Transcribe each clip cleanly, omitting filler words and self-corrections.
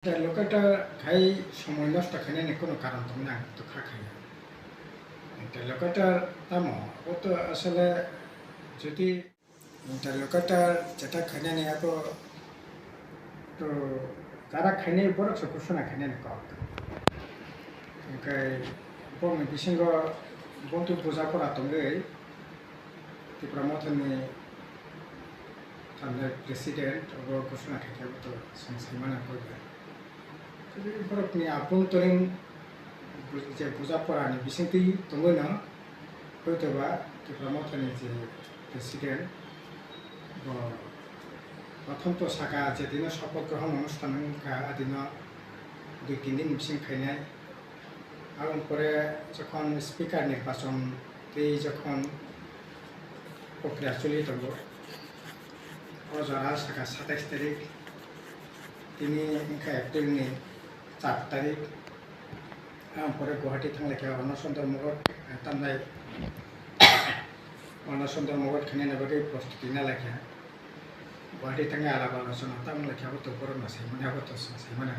Interloctor khai সময় নষ্ট খাইনি কোনো কারণ তো না তো খাই interloctor tamo ও তো আসলে যদি interloctor যেটা খাইনি তো তো যারা খাইনি বড় সকুশনা খাইনি কত ওই বং বিসঙ্গ বন্ধু পূজা করা তবে ত্রিপুরা মতনি তাদের প্রেসিডেন্ট ও ঘোষণা খাইতে তো সংসারমানা করবে बरफनि आभ्यन्तरीण जे बुजाफोरानि बिसिंथि दङना हयतोबा त्रिपुरा मथनि जे प्रेसिडेन्ट प्रथम तो साका जेदिन शपथ ग्रहण অনুষ্ঠান আদিন 2-3 দিন বিসিং খাইনাय আর পরে যখন স্পিকার নির্বাচন এই যখন প্রক্রিয়া চলিত হলো অজরা সাকা 27 তারিখ তিনি এপ্রিলनि 4 তারিখ পরে গুয়াহাটি থাকলে অন্নসুন্দর মগত তামনাই অন্নসুন্দর মগত খানি নাকি প্রস্তুতি না লেখা গুয়াহাটি থাকা আলাপ আলোচনা তাম লেখাবো তো বড় না সাইমানাবো তো সাইমানা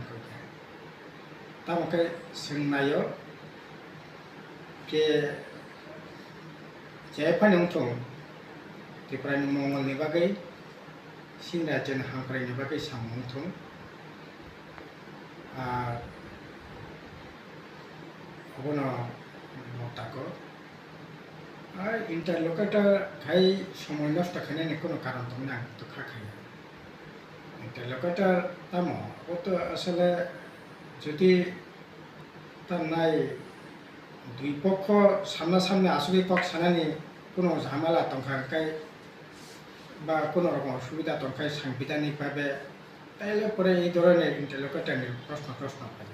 তামকে सोंनायाव के जायफा नोंथों त्रिपुरानि मंगलनि बागै चीन राज्योनि हांख्रायनि बागै सामोंथों আর হবনা মতাকো আর ইন্টারলোকেটর খাই সময় নষ্ট খাইনি কোনো কারণ তো না তো খাই ইন্টারলোকেটর তামো ও তো আসলে যদি তার নাই দুই পক্ষ সামনাসামনি আসলে পক্ষ সানানি কোনো ঝামেলা তংখায় বা কোনো রকম অসুবিধা তংখায় সাংবিধানিকভাবে তাইলে পরে এই ধরনের ইন্টারলোকেটরের প্রশ্ন পাই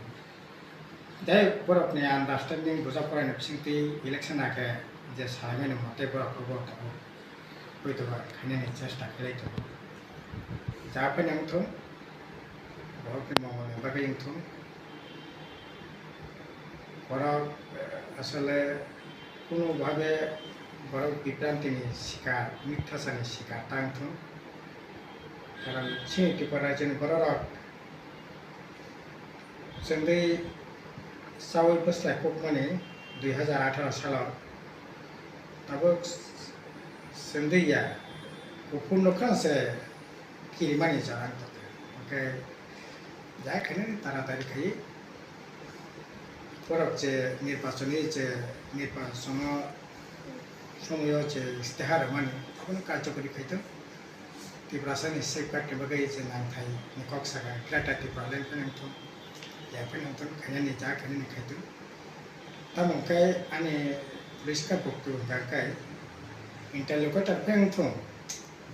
যাই বরফনি আন্ডারস্ট্যান্ডিং বোঝাপড়ানি বিসিংতি ইলেকশন আগে যে সারামেন মতে বরফ হয়তোবা খাইনানি চেষ্টা খাইলাইতো যা ফাইন আंथों বরফনি মঙ্গলनि बागै आंथों বরফ আসলে কোনোভাবে বরফ বিভ্রান্তিনি শিকার মিথ্যাচারनि শিকার आंथों কারণ ত্রিপুরা রাজ্যनि বড়রাক जोंनि চাউল बोस्लायख'मानि 2018 सालाव दाबो जोंनिया गुफुरनोखासे किरिमानि जानां ओमफ्राय जाखायनो तारातारि खायो बरफ जे निर्बाचननि जे निर्बाचन समायाव जे इस्तेहार मानि बेखौनो कार्यकरि खायदों त्रिपुरानि सेफगार्डनि बागै जे नांथाय निकक सागा क्राटा त्रिपुरालेण्ड फाइनांथों फाइनांथों खायनानि जा खायनानि खायदों तामंखाय आंनि पुलिसका बक्तव्य गारखाय इंटरल'केटर फाइनांथों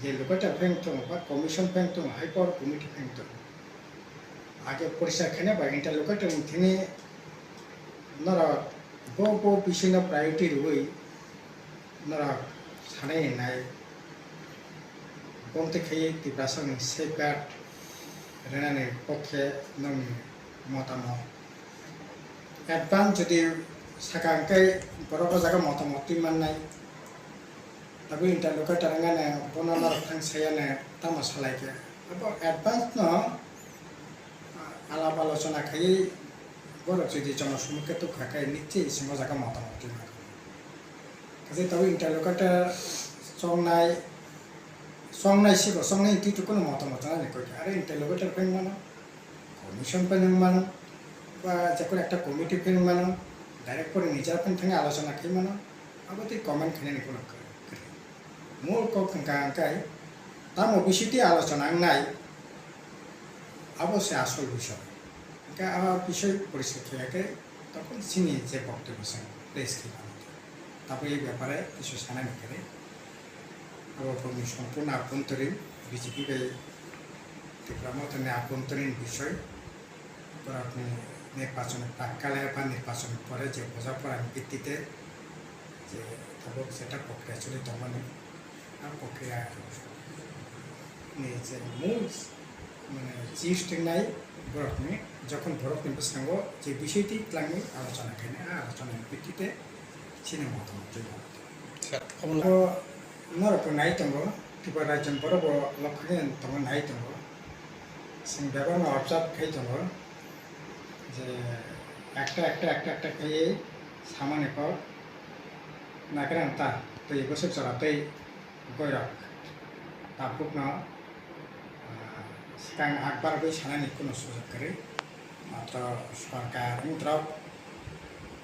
जे ल'केटर फाइनांथों बा कमिशन फाइनांथों हाई पावर कमिटी फाइनांथों आगे परिषद खायना बा इंटरल'केटर थिनि नरा बो बिसिना प्रायोरिटी रुई नरा सानाय नाय बंते खाई त्रिपुरानि सेफगार्ड रेनानि पक्षे नों मतामत एडभान्स जुदि साकांखाय बरफ जागा मतामत माननाय तब इंटरल'केटर गाने बनना थांसायाने तामा सालायके अब एडभान्स न आलाप आलोचना खाई बरफ जुदि जनसम्मुखे तो खाखाय निश्चय सिंह जागा मतामत काजे तब इंटरल'केटर संनाय सिगो संनाय तिटुकुनो मतामत ना कय आरो इंटरल'केटर फाइन मानो कमिशन फाइन मानो बा जेको একটা कमिटी फाइन मानो डाइरेक्ट করে নিজের ফাइन थांगे आलोचना खाई मानो अब ती कमेन्ट खाने कोनो मूल को खांकाय तामो बिसिति आलोचना नाय अवश्य आसल विषय का বিষয় পরিস্থিতিকে তখন চিনি যে বক্তব্য প্লেস কি তারপরে এই ব্যাপারে কিছু জানা নিতে আবহাওয়া সম্পূর্ণ আভ্যন্তরীণ বিজেপি ত্রিপুরা মতনে আভ্যন্তরীণ বিষয় আপনি নির্বাচনের প্রাককালে বা নির্বাচনের পরে যে বোঝাপড়ার ভিত্তিতে যে তবক সেটা প্রক্রিয়া চলিত মানে প্রক্রিয়া যে মূল মানে জিনিসটি নাই বরফনি যখন বরফনি প্রসঙ্গ যে বিষয়টি ক্লাঙ্গি আলোচনা খাই আলোচনার ভিত্তিতে চিনি মতামত नरक नाय दङ त्रिपुरा राज्योनि बरफ लखनि दङ नाय दङ जों बेयावनो अबजार्भ खाय दङ যে একটা খেয়ে সামান্য কর নাকেরান তা তুই বসে চড়া তুই গৈরক তা পুকনো সিকাং আকবার বই সানানি কোনো সুযোগ করে মাত্র সরকার মুদ্রক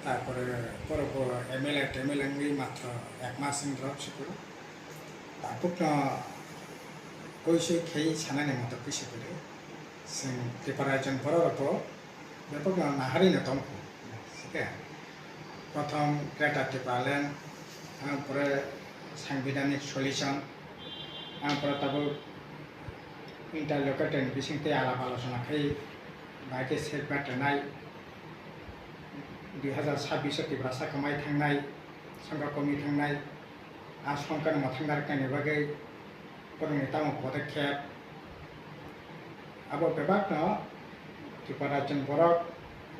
তারপরে পরব এমএলএ টেমএলএ মাত্র 1 মাস ইন্দ্রক শুকুর তা পুকনো কইসে খেয়ে সানানি মতো কইসে করে जों प्रिपारेशन बर'रावथ' बेफोर नाहारिनो दं प्रथम क्रिएटिव टैलेंट आमफ्राय सांबिधानिक सल्यूशन आमफ्राय ताबो इंटरलॉकर बिसिंथे आलाप आलोचना खाई बायके सेट बाटनाय 2026 तिब्रा साखामाय थांनाय संघ कमि थांनाय आसंखान माथांगारकानि बागै फोरोंनाय तामो पदक्षेप abo bebak no preparación borok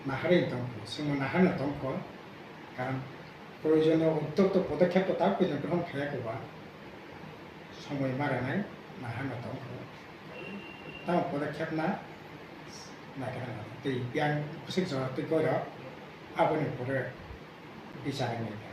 naharin tongko sumo nahano tongko karon proyojono uddog to podokkhep to tak pejong grohon khayakoba somoy maranai nahano tongko tam podokkhep na nagarana tei biang kusik jawab tei goro aboni pore bicara ngai